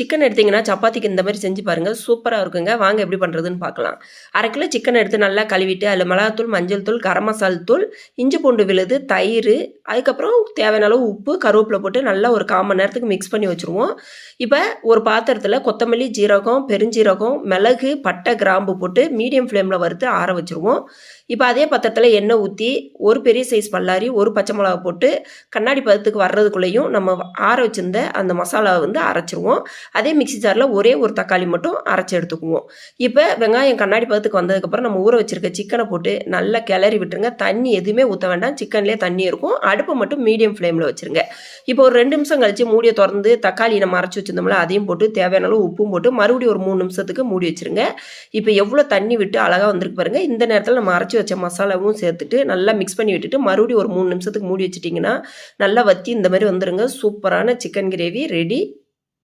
Chicken எடுத்தீங்கன்னா சப்பாத்திக்கு இந்த மாதிரி செஞ்சு பாருங்கள், சூப்பராக இருக்குங்க. வாங்க எப்படி பண்ணுறதுன்னு பார்க்கலாம். 1/2 கிலோ சிக்கன் எடுத்து நல்லா கழுவிட்டு அதில் மிளகாத்தூள், மஞ்சள் தூள், கரம் மசால் தூள், இஞ்சி பூண்டு விழுது, தயிர், அதுக்கப்புறம் தேவையான அளவு உப்பு, கருவேப்பிலை போட்டு நல்லா ஒரு 1/4 மணி நேரத்துக்கு மிக்ஸ் பண்ணி வச்சுருவோம். இப்போ ஒரு பாத்திரத்தில் கொத்தமல்லி, ஜீரகம், பெருஞ்சீரகம், மிளகு, பட்டை, கிராம்பு போட்டு மீடியம் ஃப்ளேமில் வறுத்து ஆற வச்சுருவோம். இப்போ அதே பாத்திரத்தில் எண்ணெய் ஊற்றி ஒரு பெரிய சைஸ் பல்லாரி, ஒரு பச்சை மிளகா போட்டு கண்ணாடி பதத்துக்கு வர்றதுக்குள்ளேயும் நம்ம ஆற வச்சுருந்த அந்த மசாலாவை அரைச்சிருவோம். அதே மிக்சி ஜாரில் ஒரே ஒரு தக்காளி மட்டும் அரைச்சி எடுத்துக்குவோம். இப்போ வெங்காயம் கண்ணாடி பதத்துக்கு வந்ததுக்கப்புறம் நம்ம ஊற வச்சுருக்க சிக்கனை போட்டு நல்லா கிளறி விட்டுருங்க. தண்ணி எதுவுமே ஊற்ற வேண்டாம், சிக்கன்லேயே தண்ணி இருக்கும். அடுப்பை மட்டும் மீடியம் ஃப்ளேமில் வச்சுருங்க. இப்போ ஒரு 2 நிமிஷம் கழித்து மூடியை திறந்து தக்காளி நம்ம அரைச்சி வச்சுருந்தோம்ல அதையும் போட்டு தேவையான அளவு உப்பும் போட்டு மறுபடியும் ஒரு 3 நிமிஷத்துக்கு மூடி வச்சுருங்க. இப்போ எவ்வளோ தண்ணி விட்டு அழகாக வந்திருக்கு பாருங்கள். இந்த நேரத்தில் நம்ம அரைச்சி வச்ச மசாலாவும் சேர்த்துட்டு நல்லா மிக்ஸ் பண்ணி விட்டுட்டு மறுபடியும் ஒரு 3 நிமிஷத்துக்கு மூடி வச்சுட்டிங்கன்னா நல்லா வற்றி இந்த மாதிரி வந்துருங்க. சூப்பரான சிக்கன் கிரேவி ரெடி.